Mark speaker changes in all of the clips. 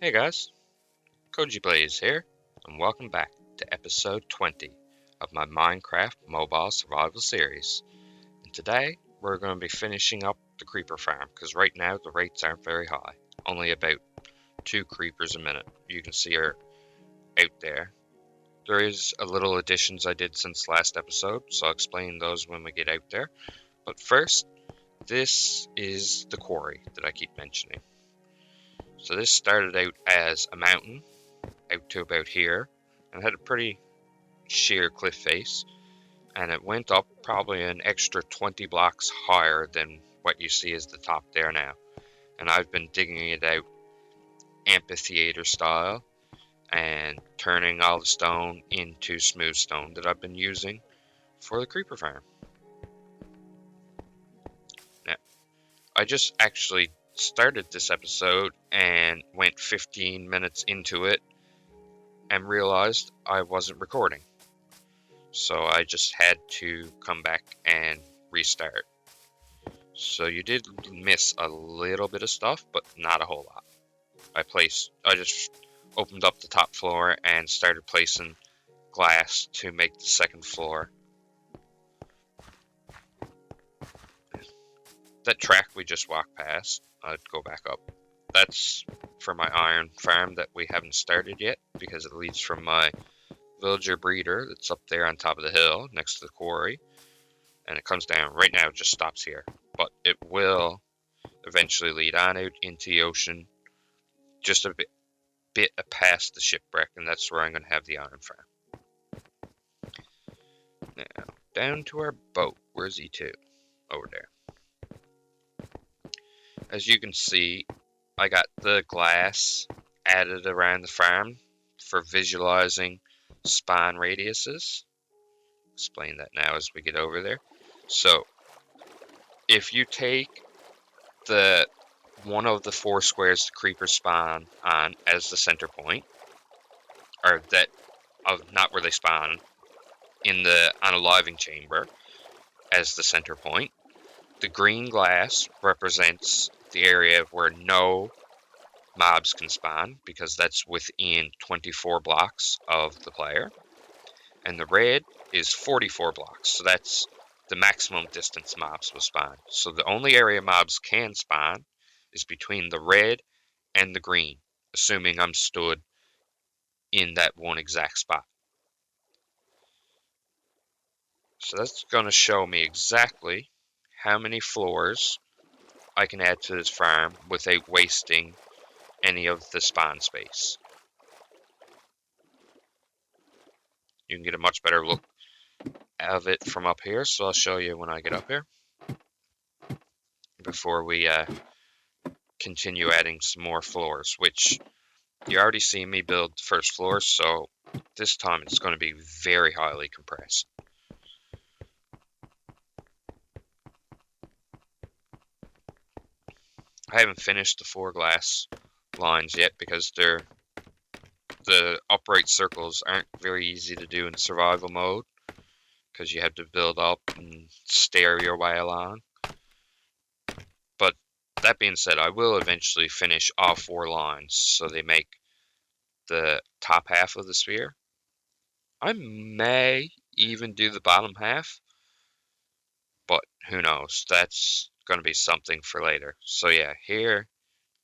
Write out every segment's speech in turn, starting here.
Speaker 1: Hey guys, Koji Blaze here, and welcome back to episode 20 of my Minecraft mobile survival series. And today we're going to be finishing up the creeper farm because right now the rates aren't very high, only about 2 creepers a minute. You can see her out there. There is a little additions I did since last episode, so I'll explain those when we get out there. But first, this is the quarry that I keep mentioning. So this started out as a mountain out to about here and had a pretty sheer cliff face, and it went up probably an extra 20 blocks higher than what you see as the top there now. And I've been digging it out amphitheater style and turning all the stone into smooth stone that I've been using for the creeper farm. Now, I just actually started this episode and went 15 minutes into it and realized I wasn't recording. So I just had to come back and restart. So you did miss a little bit of stuff, but not a whole lot. I just opened up the top floor and started placing glass to make the second floor. That track we just walked past, I'd go back up. That's for my iron farm that we haven't started yet because it leads from my villager breeder that's up there on top of the hill next to the quarry. And it comes down. Right now it just stops here. But it will eventually lead on out into the ocean just a bit past the shipwreck, and that's where I'm going to have the iron farm. Now, down to our boat. Where's E2? Over there. As you can see, I got the glass added around the farm for visualizing spawn radiuses. Explain that now as we get over there. So, if you take one of the 4 squares the creepers spawn on as the center point, or that of not where they spawn, on a living chamber as the center point. The green glass represents the area where no mobs can spawn because that's within 24 blocks of the player. And the red is 44 blocks, so that's the maximum distance mobs will spawn. So the only area mobs can spawn is between the red and the green, assuming I'm stood in that one exact spot. So that's going to show me exactly how many floors I can add to this farm without wasting any of the spawn space. You can get a much better look of it from up here, so I'll show you when I get up here before we continue adding some more floors, which you already see me build the first floor, so this time it's going to be very highly compressed. I haven't finished the 4 glass lines yet because the upright circles aren't very easy to do in survival mode because you have to build up and stare your way along. But that being said, I will eventually finish all 4 lines so they make the top half of the sphere. I may even do the bottom half, but who knows? That's going to be something for later. So yeah, here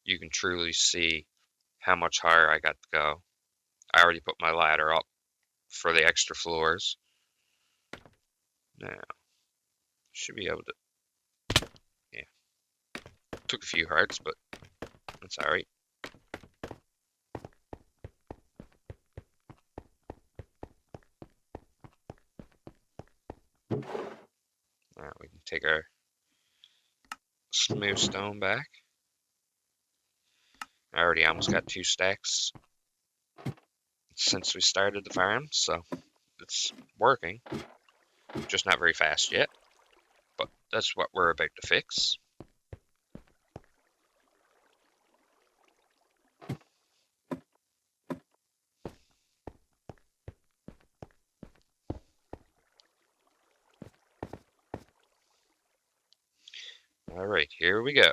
Speaker 1: you can truly see how much higher I got to go. I already put my ladder up for the extra floors. Now, should be able to, yeah. Took a few hearts, but that's alright. Now we can take our smooth stone back. I already almost got 2 stacks since we started the farm, so it's working. Just not very fast yet, but that's what we're about to fix. Alright, here we go.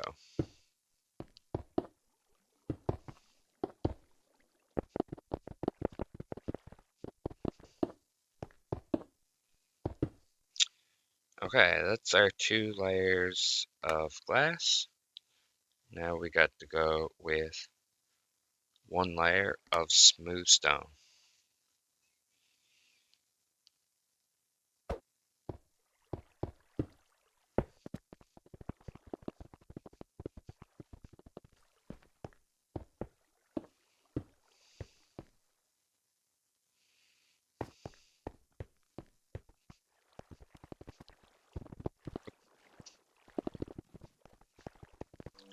Speaker 1: Okay, that's our 2 layers of glass. Now we got to go with 1 layer of smooth stone.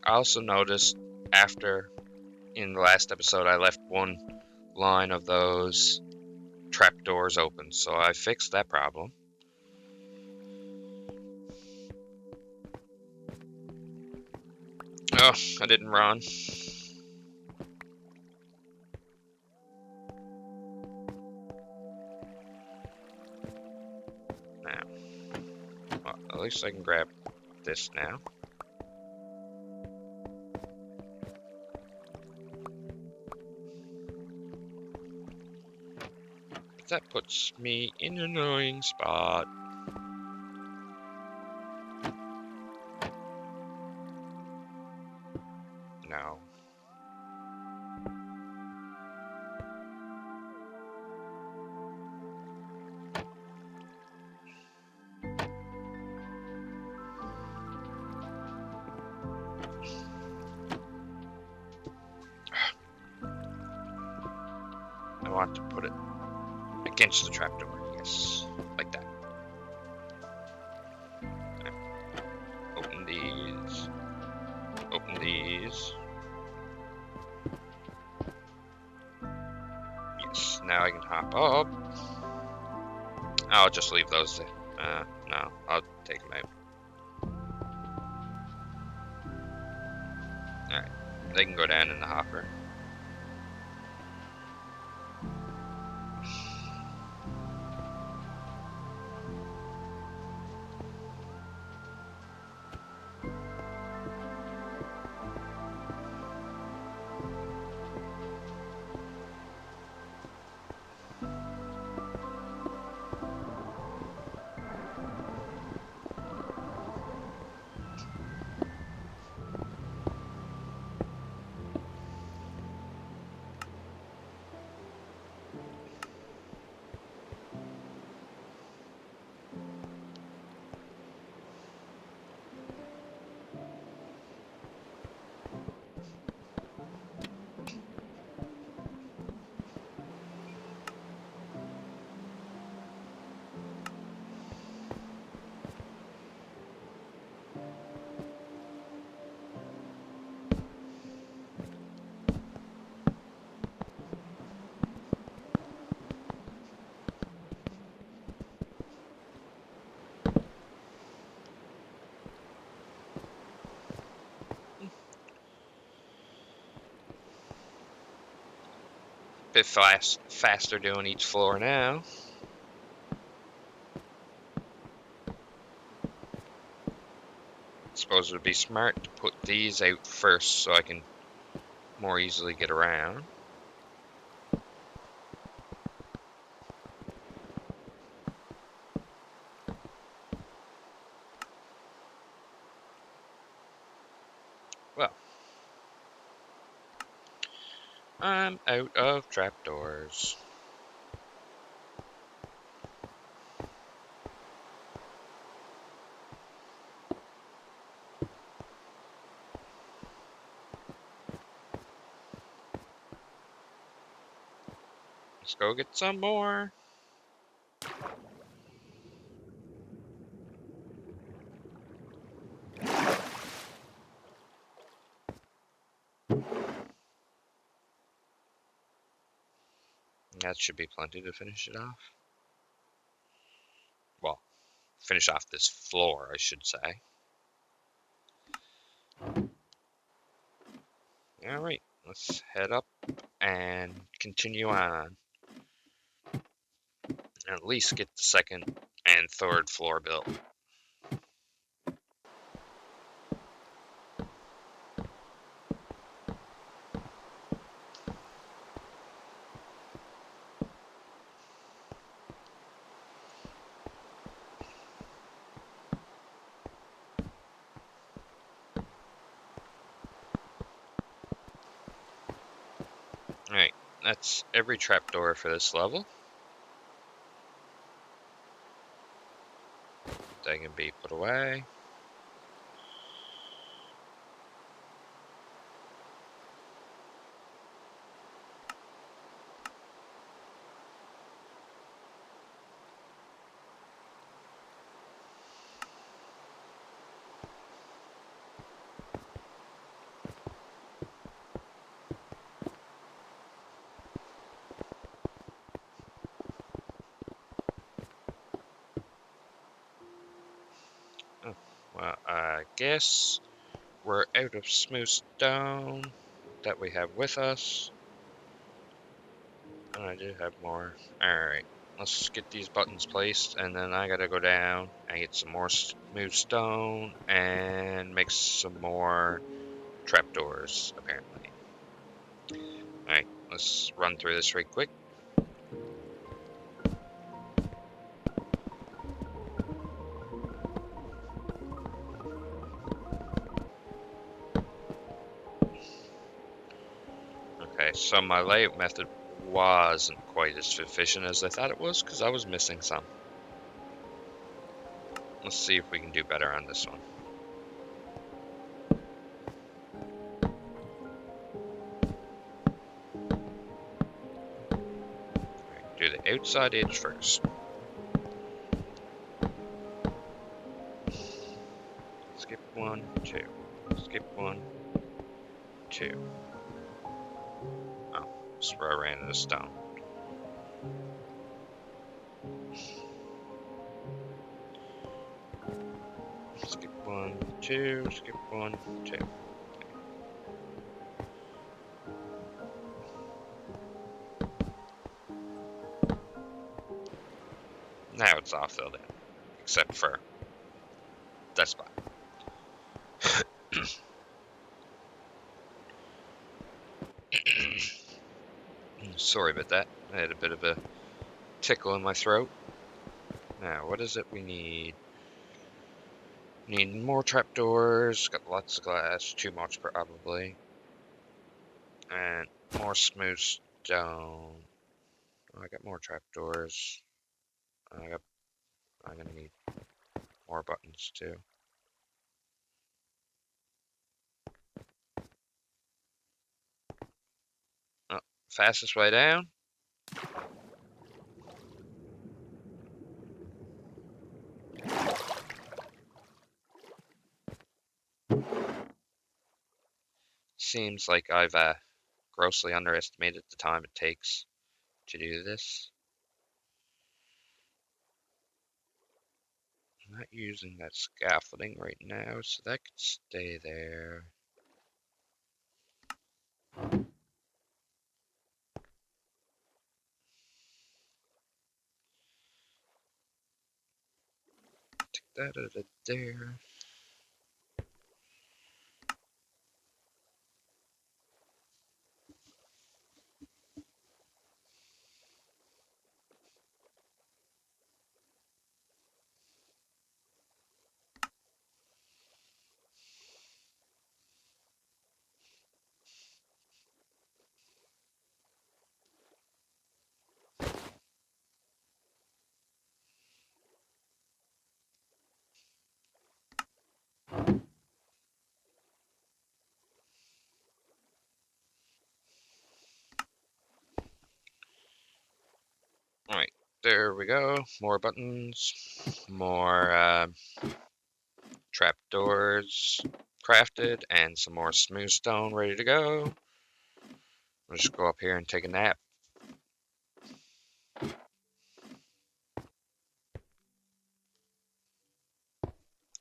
Speaker 1: I also noticed after in the last episode I left 1 line of those trapdoors open, so I fixed that problem. Oh, I didn't run. Now, well, at least I can grab this now. That puts me in an annoying spot. No. I want to put it against the trapdoor. Yes, like that. Open these. Open these. Yes, now I can hop up. I'll just leave those there. No, I'll take them out. Alright, they can go down in the hopper. Bit faster doing each floor now. Suppose it would be smart to put these out first so I can more easily get around. Well, I'm out of trapdoors. Let's go get some more. That should be plenty to finish it off. Well, finish off this floor, I should say. Alright, let's head up and continue on. At least get the 2nd and 3rd floor built. That's every trapdoor for this level. They can be put away. Oh, well, I guess we're out of smooth stone that we have with us. And I do have more. Alright, let's get these buttons placed, and then I gotta go down and get some more smooth stone and make some more trapdoors, apparently. Alright, let's run through this right quick. Okay, so my layout method wasn't quite as efficient as I thought it was, because I was missing some. Let's see if we can do better on this one. Alright, do the outside edge first. Skip 1, 2. Skip 1, 2. Oh, that's where I ran into stone. Skip 1, 2, skip 1, 2. Now it's all filled in, except for that spot. Sorry about that. I had a bit of a tickle in my throat. Now, what is it we need? Need more trapdoors, got lots of glass, too much probably. And more smooth stone. I got more trapdoors. I'm gonna need more buttons too. Oh, fastest way down. Seems like I've grossly underestimated the time it takes to do this. I'm not using that scaffolding right now, so that could stay there. Take that out of there. Alright, there we go. More buttons, more trapdoors crafted, and some more smooth stone ready to go. I'll just go up here and take a nap.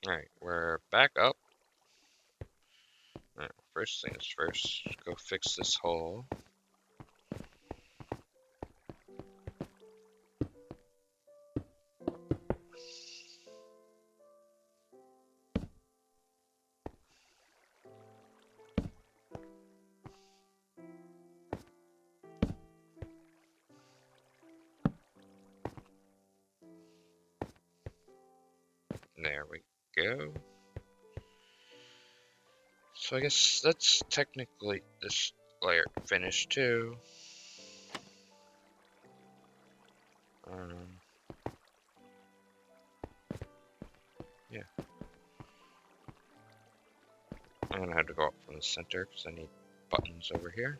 Speaker 1: Alright, we're back up. Right, first things first, go fix this hole. There we go. So I guess that's technically this layer finished too. Um, yeah. I'm gonna have to go up from the center because I need buttons over here.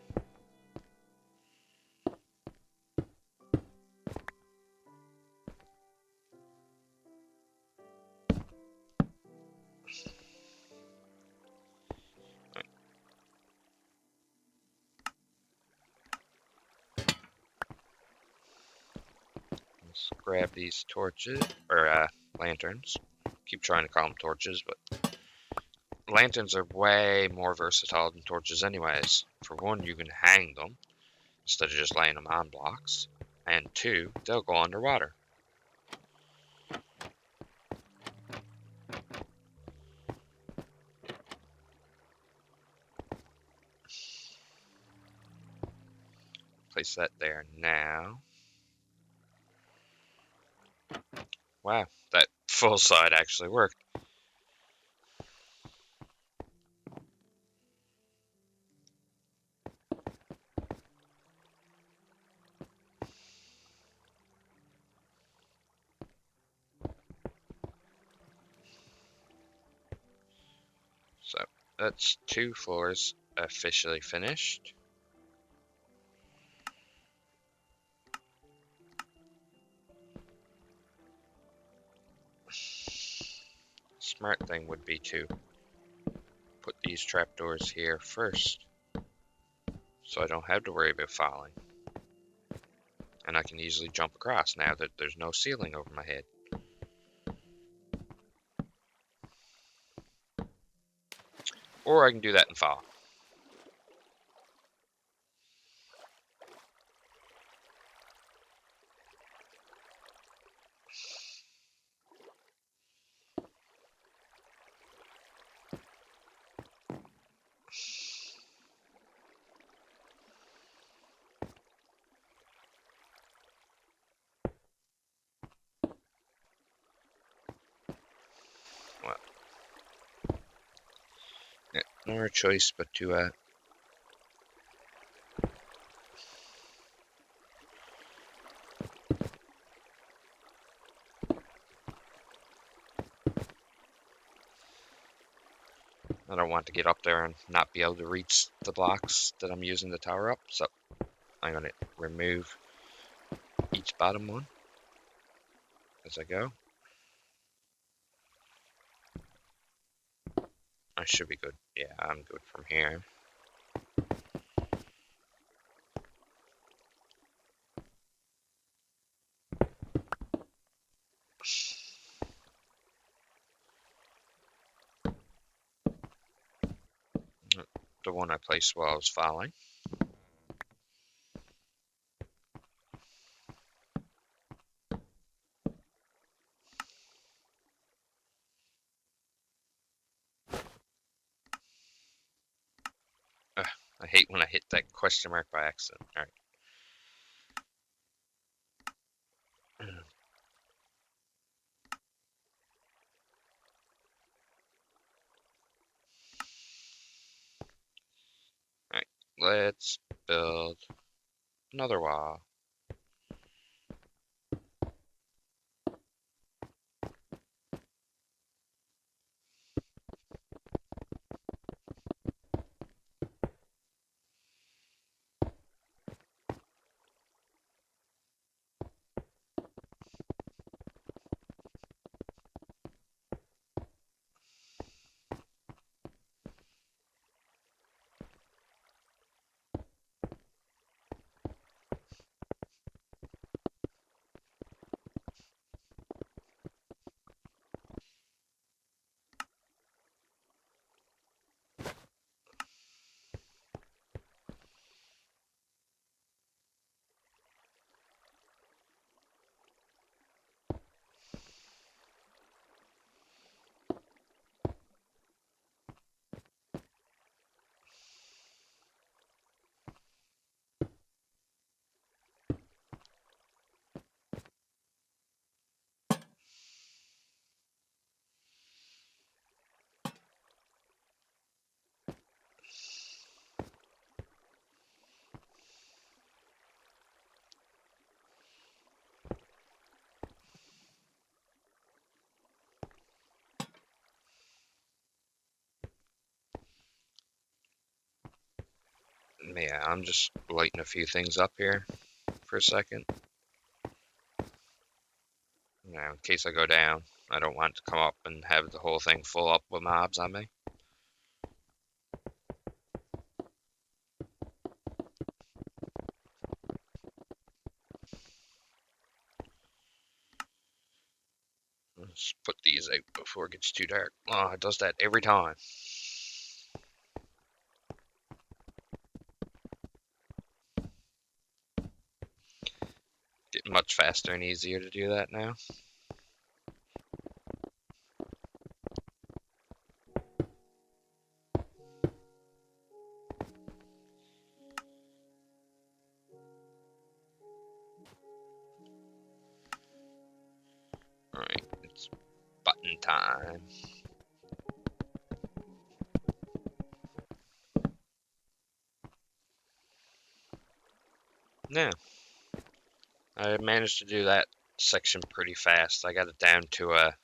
Speaker 1: Let's grab these torches, or lanterns. Keep trying to call them torches, but lanterns are way more versatile than torches anyways. For one, you can hang them instead of just laying them on blocks. And two, they'll go underwater. Place that there now. Wow, that full side actually worked. So that's 2 floors officially finished. Smart thing would be to put these trapdoors here first, so I don't have to worry about falling. And I can easily jump across now that there's no ceiling over my head. Or I can do that and fall. Well, yeah, no choice but to I don't want to get up there and not be able to reach the blocks that I'm using to tower up, so I'm going to remove each bottom one as I go. I should be good. Yeah, I'm good from here. The one I placed while I was falling. I hate when I hit that question mark by accident. Alright. Alright, let's build another wall. Yeah, I'm just lighting a few things up here for a second. Now, in case I go down, I don't want to come up and have the whole thing full up with mobs on me. Let's put these out before it gets too dark. Oh, it does that every time. Getting much faster and easier to do that now. Alright, it's button time. Now, I managed to do that section pretty fast. I got it down to a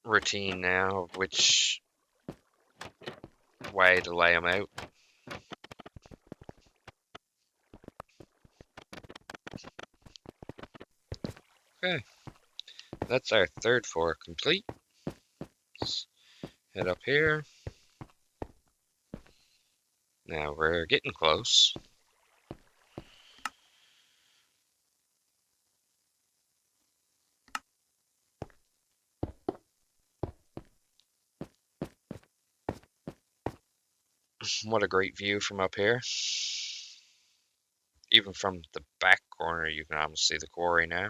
Speaker 1: routine now of which way to lay them out. Okay, that's our third floor complete. Let's head up here. Now we're getting close. What a great view from up here. Even from the back corner, you can almost see the quarry now.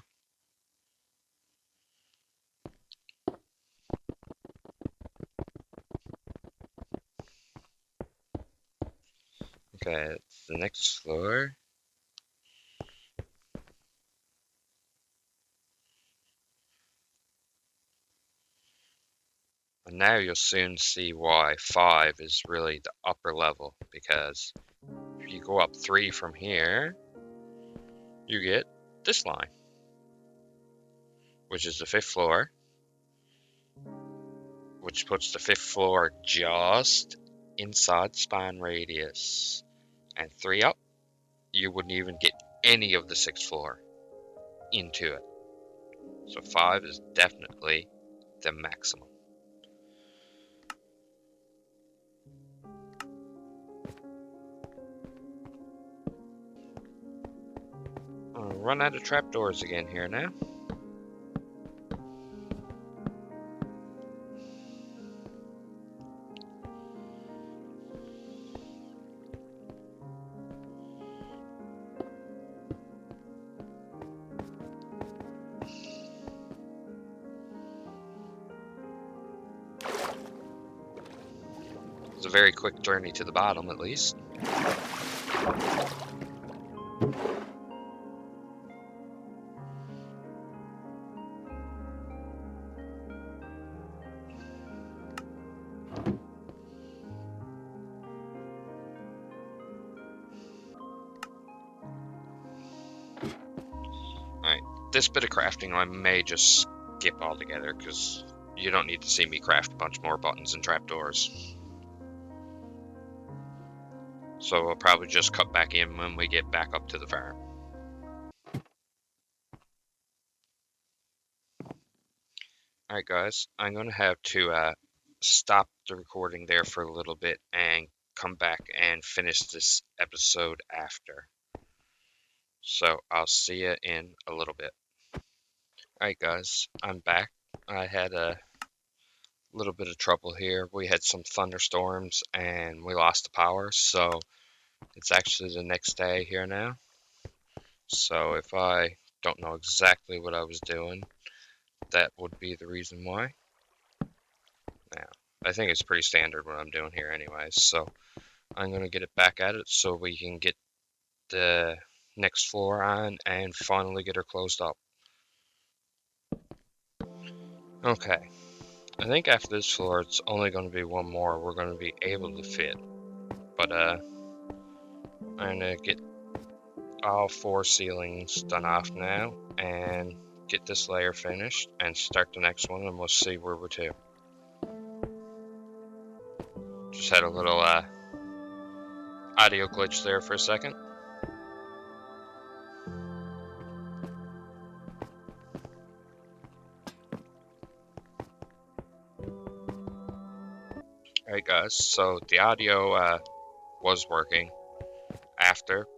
Speaker 1: Okay, it's the next floor. And now you'll soon see why 5 is really the upper level, because if you go up 3 from here, you get this line, which is the 5th floor, which puts the 5th floor just inside span radius. And 3 up, you wouldn't even get any of the 6th floor into it. So 5 is definitely the maximum. I'll run out of trapdoors again here now. It's a very quick journey to the bottom, at least. Alright, this bit of crafting I may just skip altogether, because you don't need to see me craft a bunch more buttons and trapdoors. So I'll probably just cut back in when we get back up to the farm. Alright guys, I'm going to have to stop the recording there for a little bit and come back and finish this episode after. So I'll see you in a little bit. Alright guys, I'm back. I had a little bit of trouble here. We had some thunderstorms and we lost the power, so it's actually the next day here now. So if I don't know exactly what I was doing, that would be the reason why. Now, I think it's pretty standard what I'm doing here anyways, so I'm going to get it back at it so we can get the next floor on and finally get her closed up. Okay, I think after this floor it's only going to be one more we're going to be able to fit, but I'm going to get all 4 ceilings done off now and get this layer finished and start the next one, and we'll see where we're to. Just had a little audio glitch there for a second. Alright guys, so the audio was working after,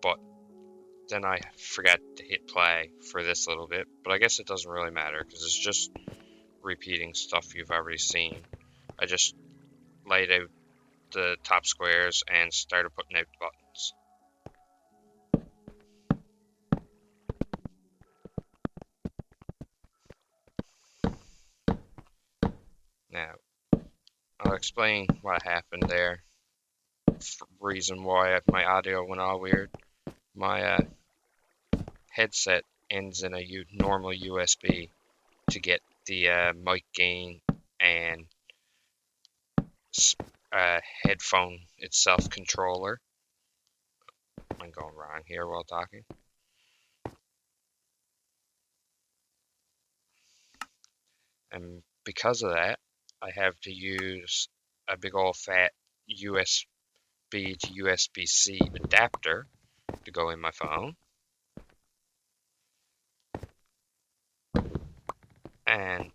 Speaker 1: but then I forgot to hit play for this little bit, but I guess it doesn't really matter because it's just repeating stuff you've already seen. I just laid out the top squares and started putting out buttons. Now, I'll explain what happened there. Reason why my audio went all weird. My headset ends in a normal USB to get the mic gain and headphone itself controller. I'm going wrong here while talking. And because of that, I have to use a big old fat USB to USB-C adapter to go in my phone. And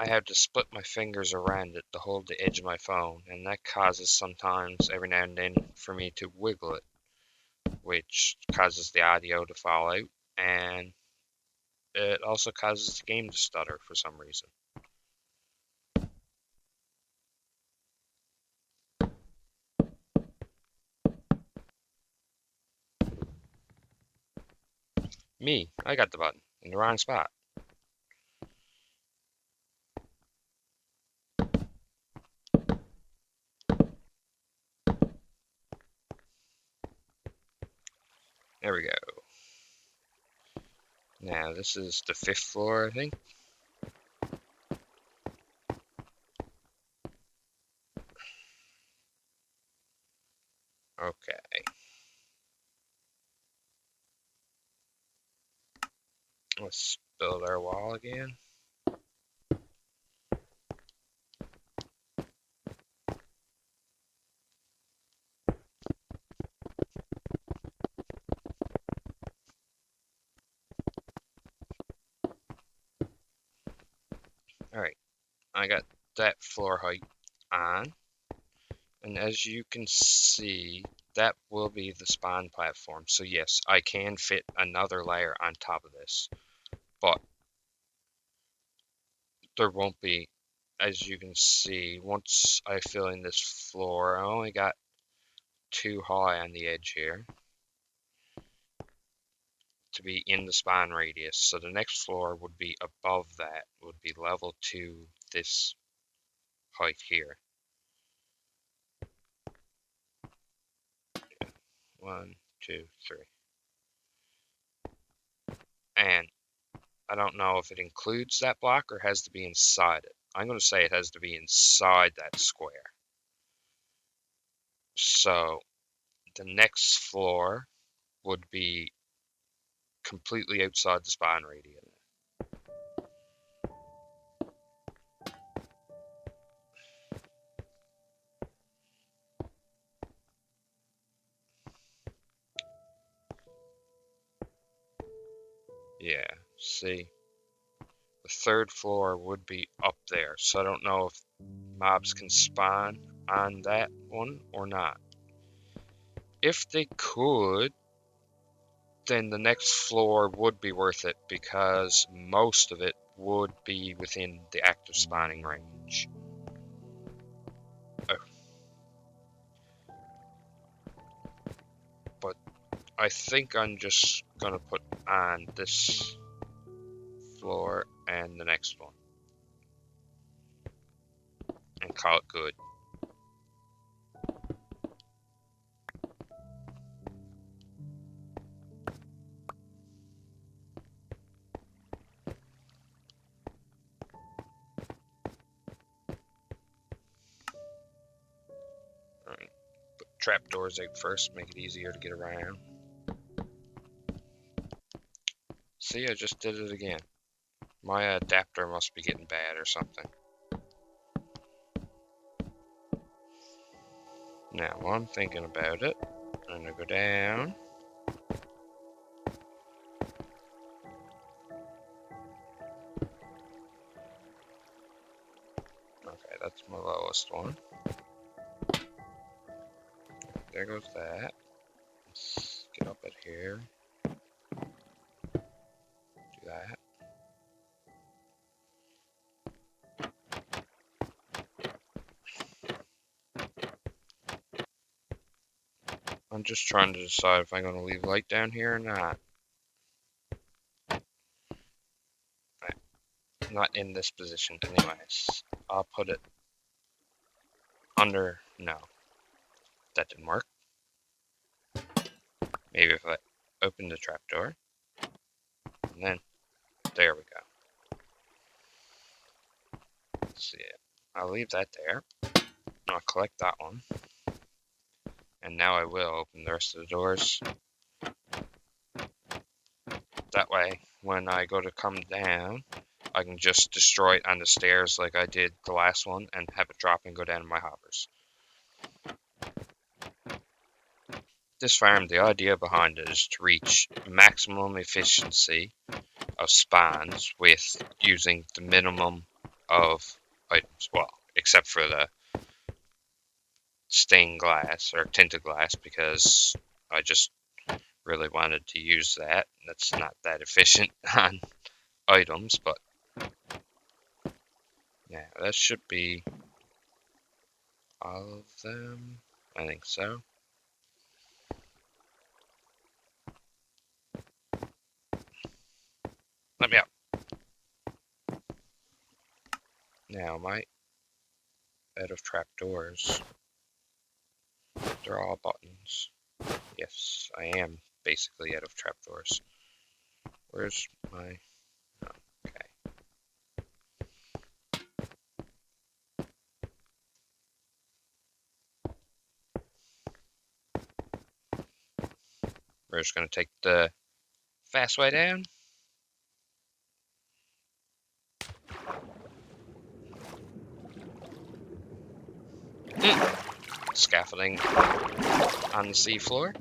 Speaker 1: I have to split my fingers around it to hold the edge of my phone, and that causes sometimes, every now and then, for me to wiggle it, which causes the audio to fall out, and it also causes the game to stutter for some reason. Me, I got the button in the wrong spot. There we go. Now, this is the 5th floor, I think. Okay. Let's build our wall again. Alright, I got that floor height on. And as you can see, that will be the spawn platform. So yes, I can fit another layer on top of this. But there won't be, as you can see, once I fill in this floor, I only got 2 high on the edge here to be in the spawn radius. So the next floor would be above that, would be level 2 this height here. 1, 2, 3. And I don't know if it includes that block or has to be inside it. I'm going to say it has to be inside that square. So the next floor would be completely outside the spawn radius. Yeah, see? The 3rd floor would be up there, so I don't know if mobs can spawn on that one or not. If they could, then the next floor would be worth it because most of it would be within the active spawning range. Oh. But I think I'm just gonna put on this floor and the next one and call it good. Alright, put trapdoors out first, make it easier to get around. See, I just did it again. My adapter must be getting bad or something. Now, while I'm thinking about it, I'm gonna go down. Okay, that's my lowest one. There goes that. Let's get up at here. Do that. I'm just trying to decide if I'm going to leave light down here or not. Not in this position anyways. I'll put it under. No, that didn't work. Maybe if I open the trapdoor. And then, there we go. Let's see it. I'll leave that there. I'll collect that one. And now I will open the rest of the doors. That way, when I go to come down, I can just destroy it on the stairs like I did the last one and have it drop and go down to my hoppers. This farm, the idea behind it is to reach maximum efficiency of spawns with using the minimum of items. Well, except for the stained glass or tinted glass, because I just really wanted to use that. That's not that efficient on items, but yeah, that should be all of them. I think so. Let me out. Now, am I out of trapdoors? They're all buttons. Yes, I am basically out of trapdoors. Where's my... Oh, okay. We're just going to take the fast way down. Scaffolding on the seafloor.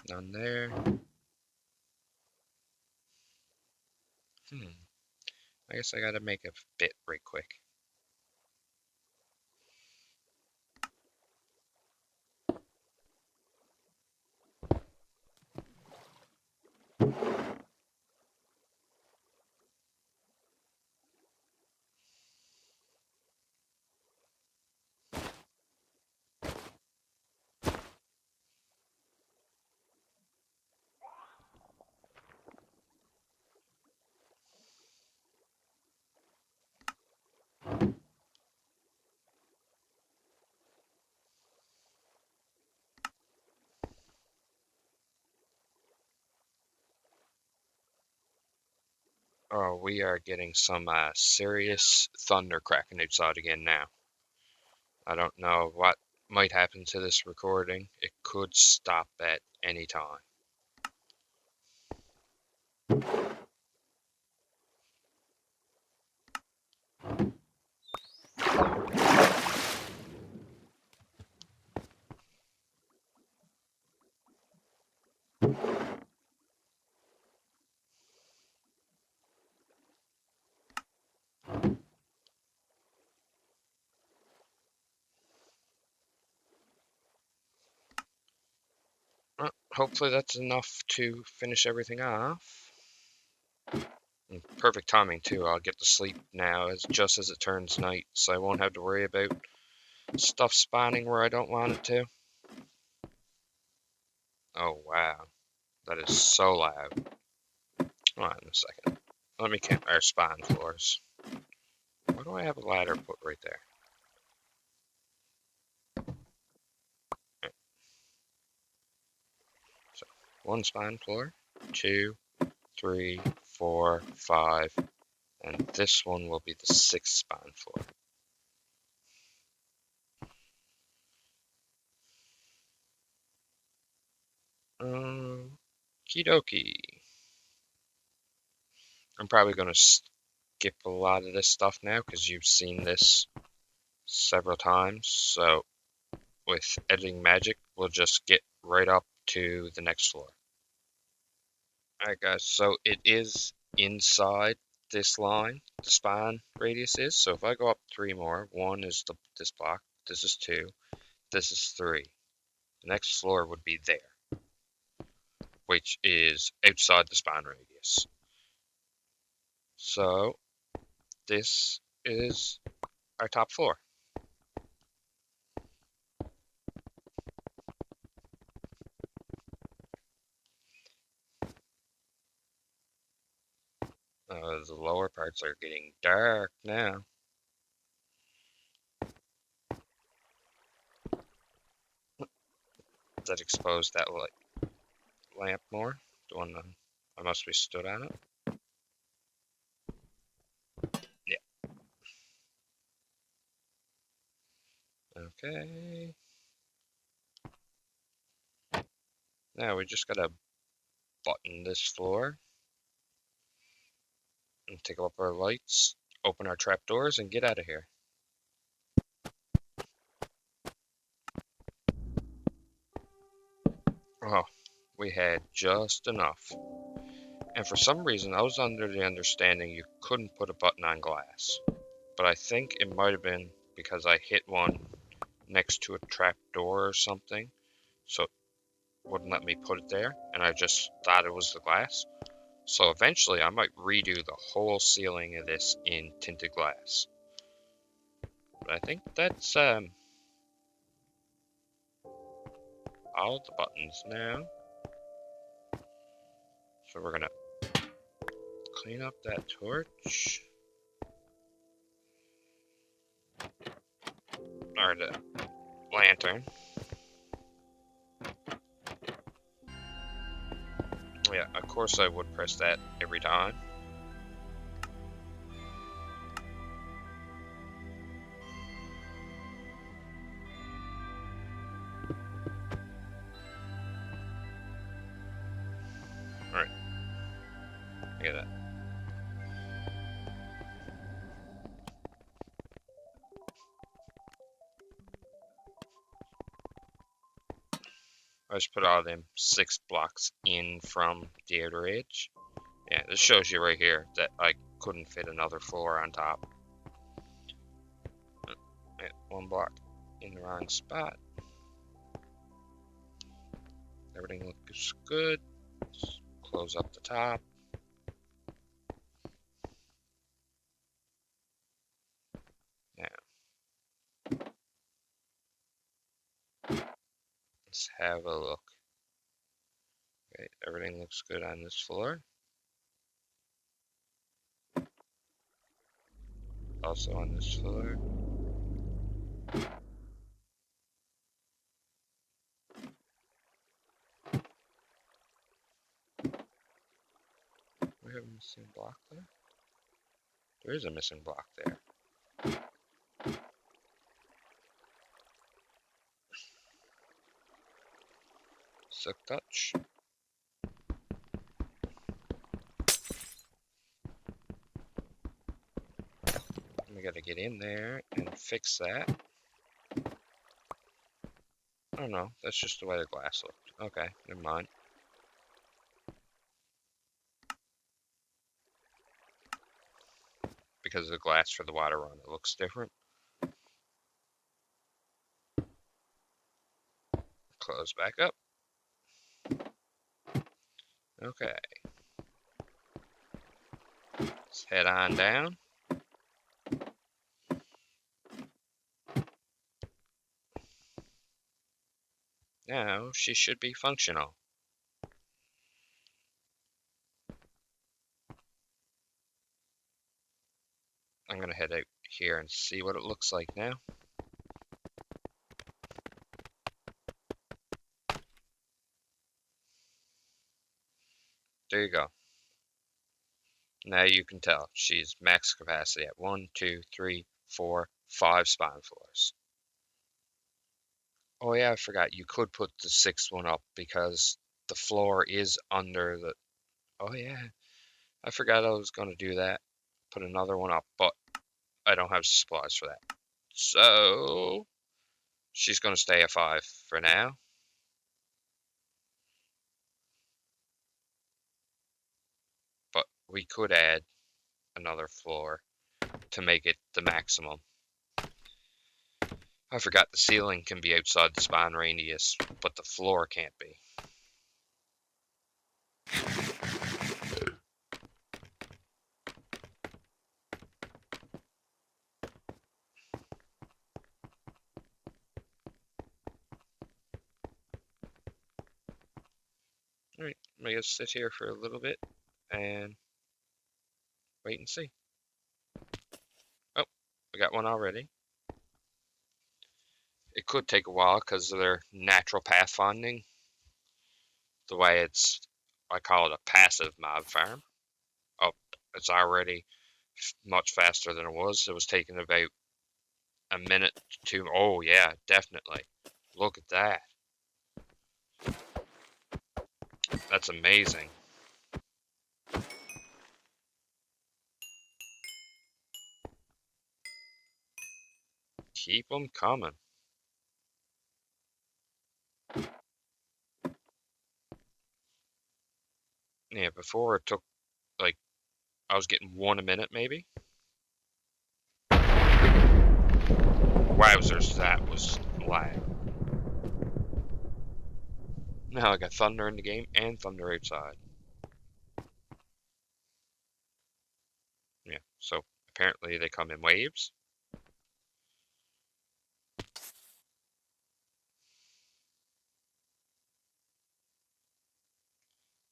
Speaker 1: None there. I guess I gotta make a bit right quick. Oh, we are getting some serious thunder cracking outside again now. I don't know what might happen to this recording. It could stop at any time. Hopefully that's enough to finish everything off. And perfect timing too. I'll get to sleep now just as it turns night, so I won't have to worry about stuff spawning where I don't want it to. Oh wow, that is so loud. Hold on a second. Let me count our spawn floors. Why do I have a ladder put right there? So, one spawn floor, 2, 3, 4, 5, and this one will be the 6th spawn floor. Okie dokie. I'm probably going to skip a lot of this stuff now because you've seen this several times, so with editing magic, we'll just get right up to the next floor. Alright guys, so it is inside this line, the span radius is, so if I go up 3 more, 1 is this block, this is 2, this is 3. The next floor would be there, which is outside the span radius. So this is our top floor. The lower parts are getting dark now. That exposed that lamp more. The one I must be stood on it. Yeah. Okay. Now we just gotta button this floor and take up our lights, open our trapdoors, and get out of here. Oh, we had just enough. And for some reason, I was under the understanding you couldn't put a button on glass. But I think it might have been because I hit one next to a trapdoor or something, so it wouldn't let me put it there, and I just thought it was the glass. So eventually I might redo the whole ceiling of this in tinted glass. But I think that's all the buttons now. So we're gonna clean up that torch. Or the lantern. Yeah, of course I would press that every time. Alright. Look at that. I just put all them 6 blocks in from the outer edge. Yeah, this shows you right here that I couldn't fit another floor on top. Yeah, 1 block in the wrong spot. Everything looks good. Let's close up the top. Now, let's have a look. Okay, everything looks good on this floor. Also on this floor. We have a missing block there? There is a missing block there. Silk touch. We gotta get in there and fix that. Oh no, that's just the way the glass looked. Okay, never mind. Because of the glass for the water run, it looks different. Close back up. Okay. Let's head on down. Now she should be functional. I'm gonna head out here and see what it looks like now. There you go. Now you can tell she's max capacity at 1, 2, 3, 4, 5 spawn floors. Oh yeah, I forgot. You could put the 6th one up because the floor is under the... Oh yeah, I forgot I was going to do that. Put another one up, but I don't have supplies for that. So she's going to stay a 5 for now. But we could add another floor to make it the maximum. I forgot the ceiling can be outside the spawn radius, but the floor can't be. Alright, I'm going to sit here for a little bit and wait and see. Oh, we got one already. It could take a while because of their natural pathfinding. The way it's, I call it a passive mob farm. Oh, it's already much faster than it was. It was taking about a minute to, oh yeah, definitely. Look at that. That's amazing. Keep them coming. Yeah, before it took, like, I was getting one a minute maybe. Wowzers, that was lag. Now I got thunder in the game and thunder outside. Yeah, so apparently they come in waves.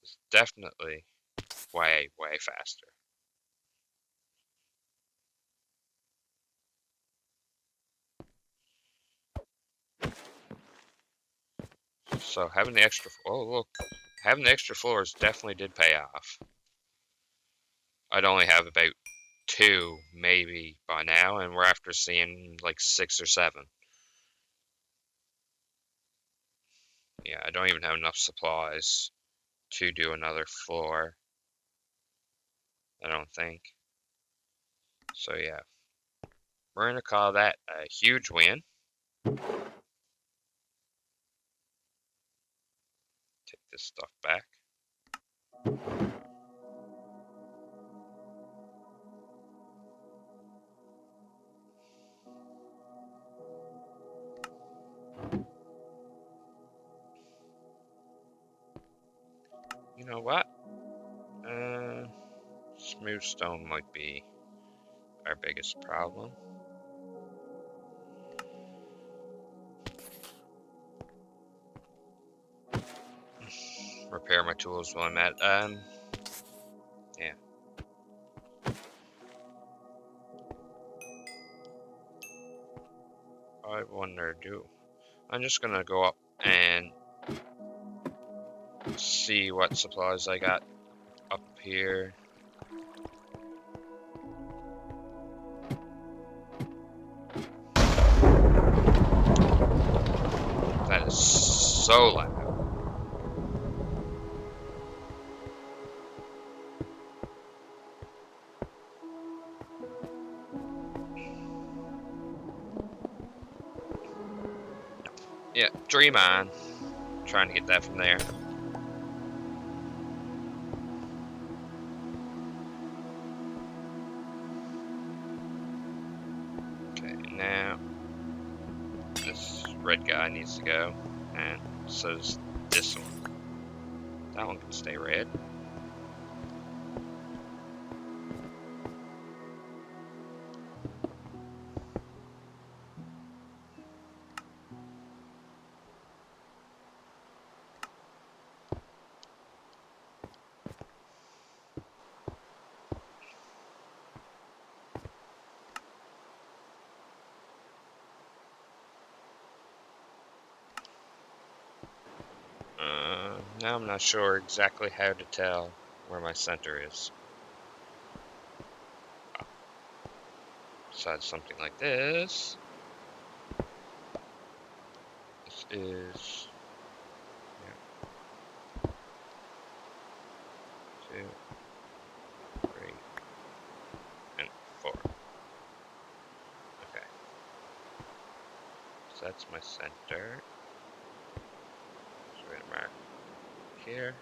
Speaker 1: It's definitely way, way faster. So having the extra, oh look, having the extra floors definitely did pay off. I'd only have about 2 maybe by now, and we're after seeing like 6 or 7. Yeah, I don't even have enough supplies to do another floor, I don't think. So yeah, we're gonna call that a huge win. Take this stuff back. You know what? Smooth stone might be our biggest problem. Repair my tools while I'm at, yeah. I wonder, I'm just gonna go up and see what supplies I got up here. That is so loud. Yeah, dream on. Trying to get that from there. Okay, now this red guy needs to go, and so does this one. That one can stay red. Now I'm not sure exactly how to tell where my center is. Besides something like this. This is 2, 3, and 4. Okay. that's my center. So we're gonna mark here,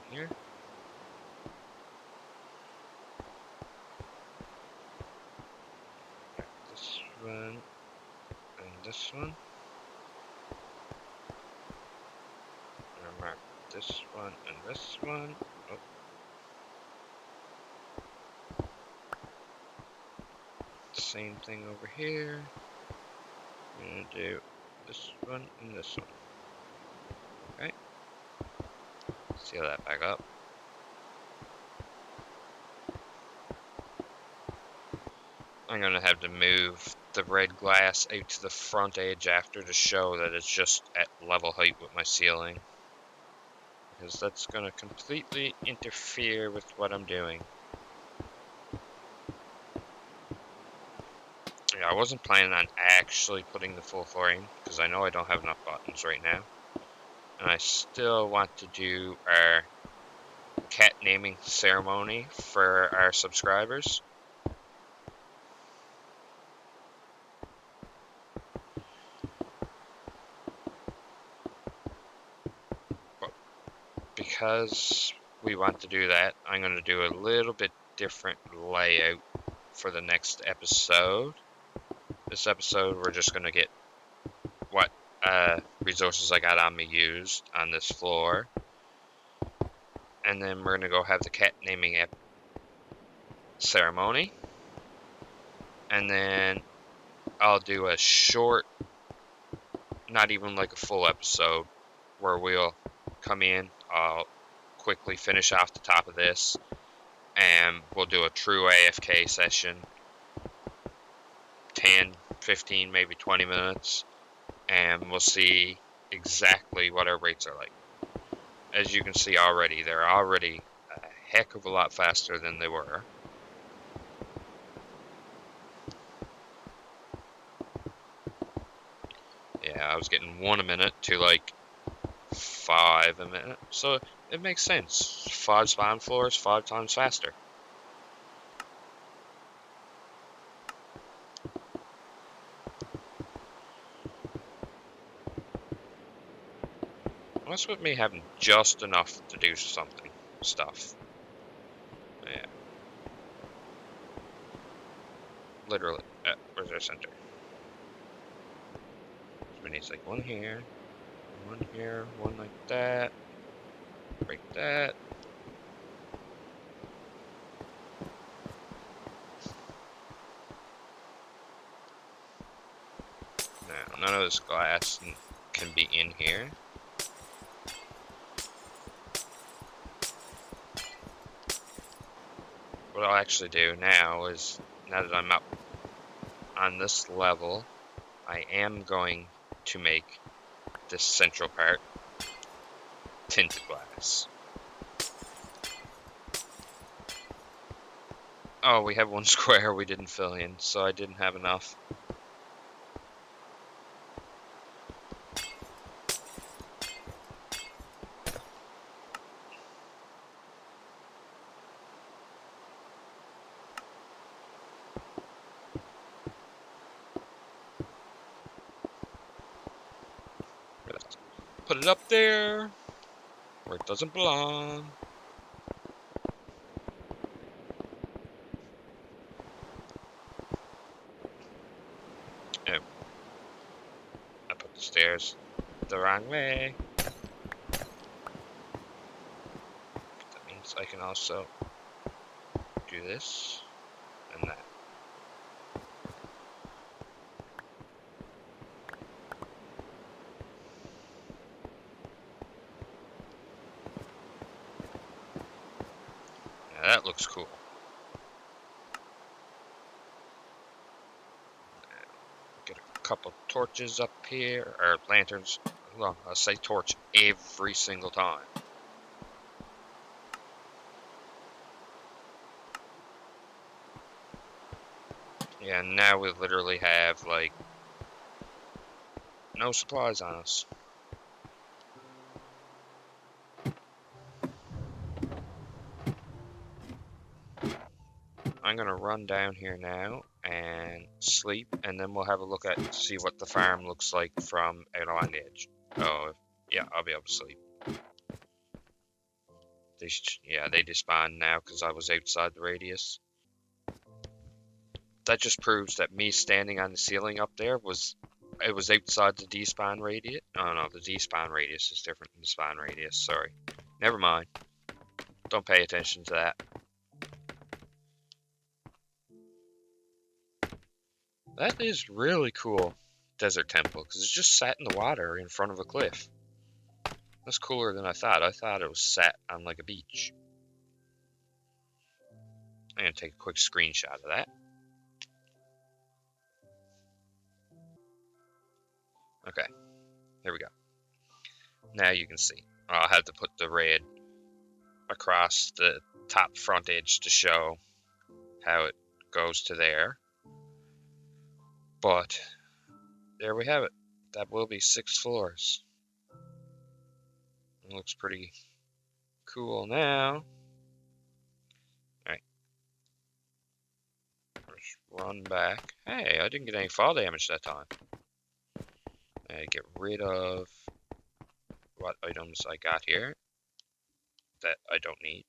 Speaker 1: here. This one and this one. I'm gonna mark this one and this one. Oh. Same thing over here. I'm gonna do this one and this one. Okay. Seal that back up. I'm gonna have to move the red glass out to the front edge after to show that it's just at level height with my ceiling. Because that's gonna completely interfere with what I'm doing. Yeah, I wasn't planning on actually putting the full flooring because I know I don't have enough buttons right now. And I still want to do our cat naming ceremony for our subscribers. But because we want to do that, I'm going to do a little bit different layout for the next episode. This episode, we're just going to get what resources I got on me used on this floor. And then we're going to go have the cat naming ceremony. And then I'll do a short, not even like a full episode, where we'll come in, I'll quickly finish off the top of this, and we'll do a true AFK session, 10, 15, maybe 20 minutes, and we'll see exactly what our rates are like. As you can see already, they're already a heck of a lot faster than they were. Yeah, I was getting 1 a minute to like 5 a minute, so it makes sense. 5 spawn floors, 5 times faster. What's with me having just enough to do stuff? Yeah. Literally. Where's our center? So we need like one here, one like that. Break that. Now, none of this glass can be in here. What I'll actually do now is, now that I'm up on this level, I am going to make this central part tinted glass. Oh, we have one square we didn't fill in, so I didn't have enough. Put it up there where it doesn't belong. Oh, I put the stairs the wrong way. That means I can also do this and that. Now that looks cool. Get a couple torches up here, or lanterns. Well, I'll say torch every single time. Yeah, now we literally have, like, no supplies on us. I'm gonna run down here now and sleep, and then we'll have a look at see what the farm looks like from out on the edge. Oh, yeah, I'll be able to sleep. They despawned now because I was outside the radius. That just proves that me standing on the ceiling up there was outside the despawn radius. Oh no, the despawn radius is different than the spawn radius. Sorry, never mind. Don't pay attention to that. That is really cool, Desert Temple, because it's just sat in the water in front of a cliff. That's cooler than I thought. I thought it was sat on like a beach. I'm gonna take a quick screenshot of that. Okay, here we go. Now you can see. I'll have to put the red across the top front edge to show how it goes to there. But there we have it. That will be 6 floors. It looks pretty cool now. Alright. Let's run back. Hey, I didn't get any fall damage that time. Get rid of what items I got here that I don't need.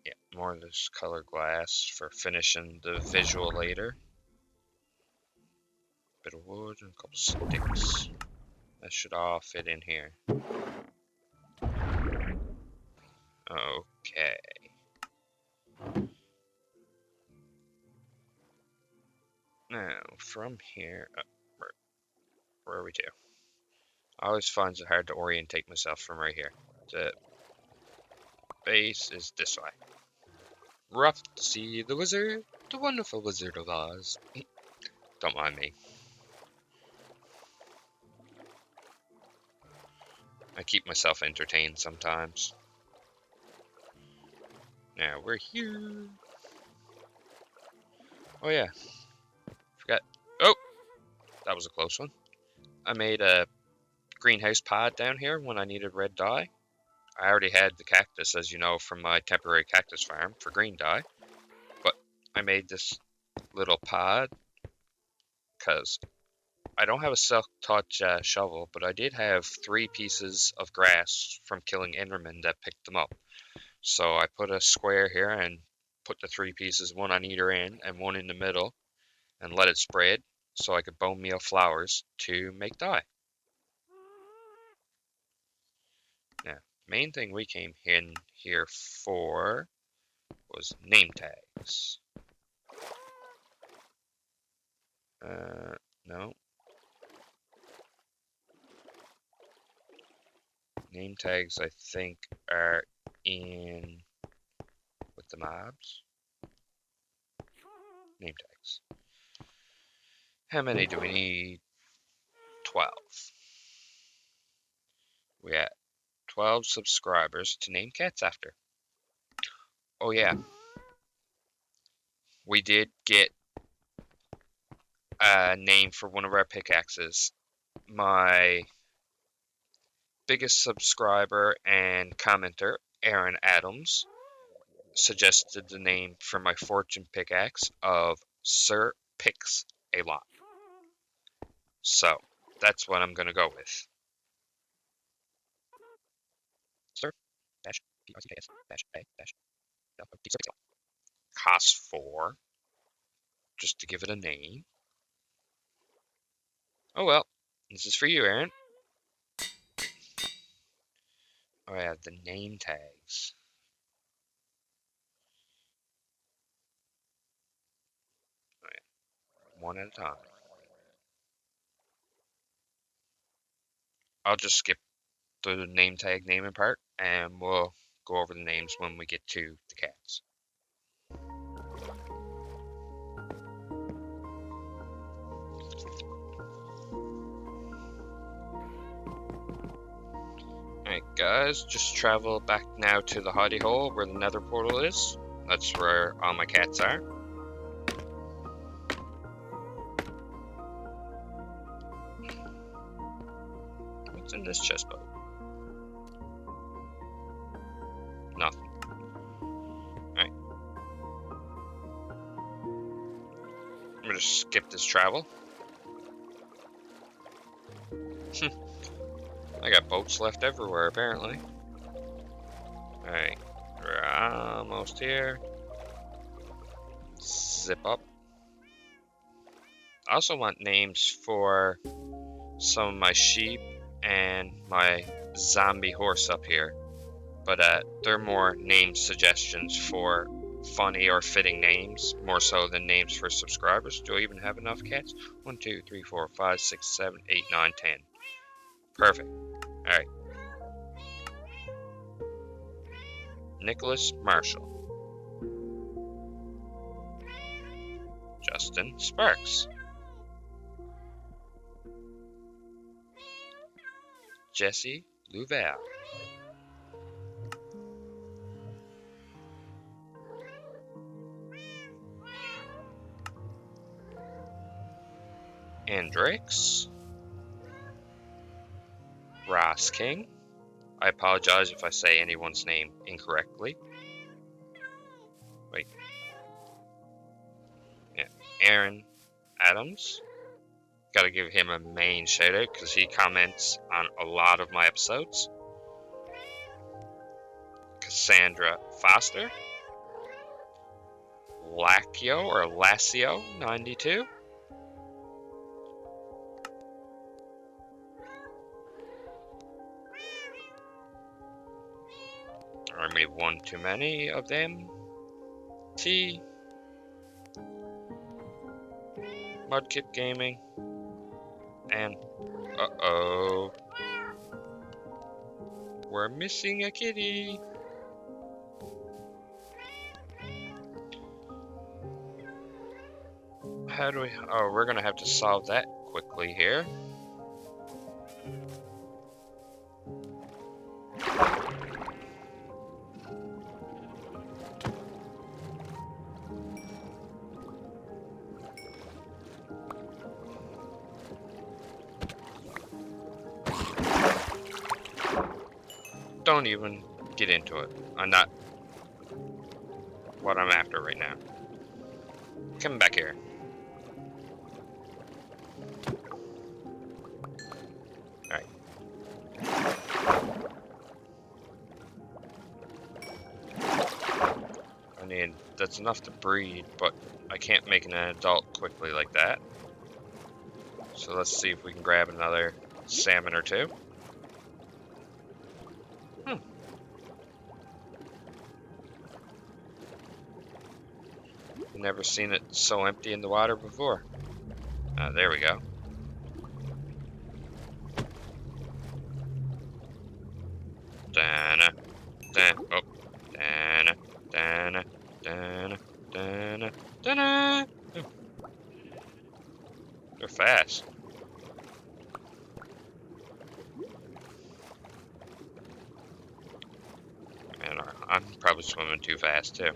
Speaker 1: Yeah, more of this colored glass for finishing the visual later. Bit of wood and a couple sticks. That should all fit in here. Okay. Now, from here, where are we to? I always find it hard to orientate myself from right here. The base is this way. We're off to see the wizard, the wonderful Wizard of Oz. Don't mind me. I keep myself entertained sometimes. Now we're here. Oh yeah, forgot. Oh, that was a close one. I made a greenhouse pod down here when I needed red dye. I already had the cactus, as you know, from my temporary cactus farm for green dye. But I made this little pod because I don't have a self-taught shovel, but I did have 3 pieces of grass from killing Endermen that picked them up. So I put a square here and put the 3 pieces, one on either end and one in the middle, and let it spread so I could bone meal flowers to make dye. Now, main thing we came in here for was name tags. No. Name tags, I think, are in with the mobs. Name tags. How many do we need? 12. We had 12 subscribers to name cats after. Oh yeah, we did get a name for one of our pickaxes. My biggest subscriber and commenter, Aaron Adams, suggested the name for my fortune pickaxe of Sir Picks a Lot. So, that's what I'm going to go with. Sir Cost 4, just to give it a name. Oh well, this is for you, Aaron. Oh yeah, the name tags. Oh, yeah. One at a time. I'll just skip the name tag naming part, and we'll go over the names when we get to the cats. Alright guys, just travel back now to the hidey hole where the nether portal is. That's where all my cats are. What's in this chest boat? Nothing. Alright. this travel. I got boats left everywhere, apparently. Alright, we're almost here. Zip up. I also want names for some of my sheep and my zombie horse up here. But they're more name suggestions for funny or fitting names, more so than names for subscribers. Do I even have enough cats? 1, 2, 3, 4, 5, 6, 7, 8, 9, 10. Perfect. Alright. Nicholas Marshall. Justin Sparks. Jesse Louvel. Andrix. Ross King. I apologize if I say anyone's name incorrectly. Wait. Yeah. Aaron Adams. Gotta give him a main shout out because he comments on a lot of my episodes. Cassandra Foster. Lacchio or Lassio 92. I made one too many of them. T. Mudkip Gaming. And uh-oh. We're missing a kitty. How do we... Oh, we're gonna have to solve that quickly here. Don't even get into it. I'm not what I'm after right now. Come back here. Alright. I mean, that's enough to breed, but I can't make an adult quickly like that. So let's see if we can grab another salmon or two. Never seen it so empty in the water before. There we go. Dana, dana, oh, dana, dana, dana, dana, dana. They're fast. And I'm probably swimming too fast too.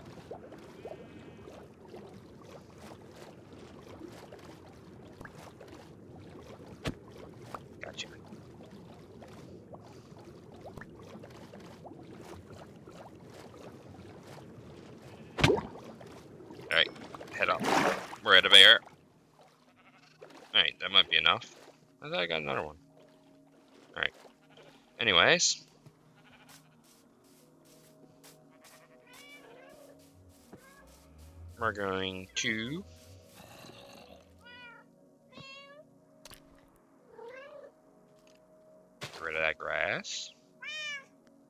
Speaker 1: Alright, head up. We're at a bear. Alright, that might be enough. I thought I got another one. Alright. Anyways. We're going to... get rid of that grass.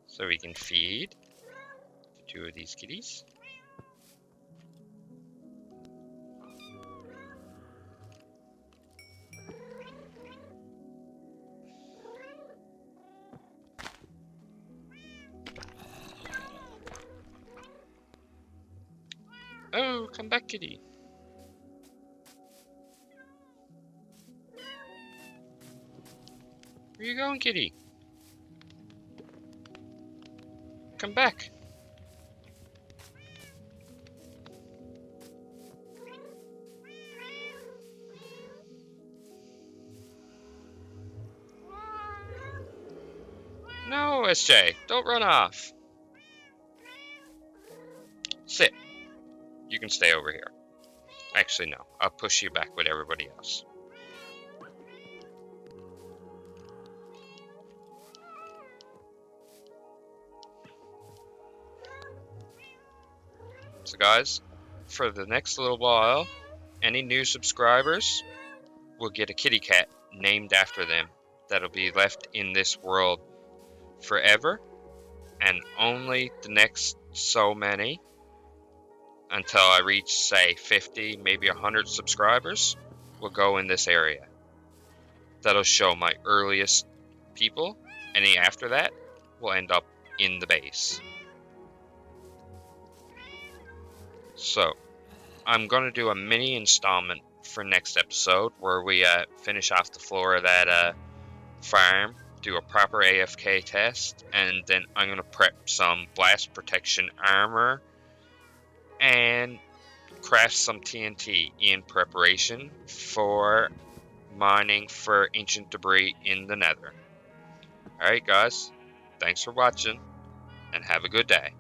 Speaker 1: So we can feed 2 of these kitties. Oh, come back, kitty. Where you going, kitty? Come back. No, SJ, don't run off. Sit. You can stay over here. Actually, no. I'll push you back with everybody else. So guys, for the next little while, any new subscribers will get a kitty cat named after them that'll be left in this world forever, and only the next so many until I reach, say, 50, maybe 100 subscribers will go in this area. That'll show my earliest people. Any after that will end up in the base. So, I'm going to do a mini installment for next episode where we finish off the floor of that farm, do a proper AFK test, and then I'm going to prep some blast protection armor and craft some TNT in preparation for mining for ancient debris in the nether. Alright guys, thanks for watching and have a good day.